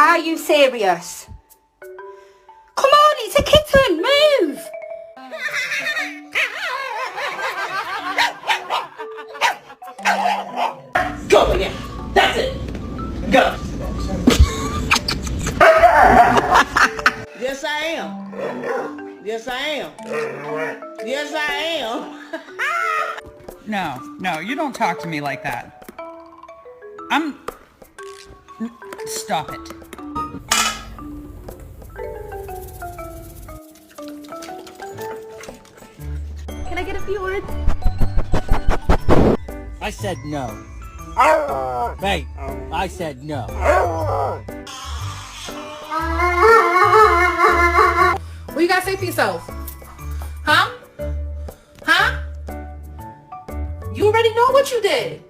Are you serious? Come on, it's a kitten, move! Go again. That's it. Go. Yes, I am. Yes, I am. Yes, I am. No, you don't talk to me like that. Stop it. Can I get a few words? I said no. Hey, I said no. What you gotta say for yourself? Huh? Huh? You already know what you did.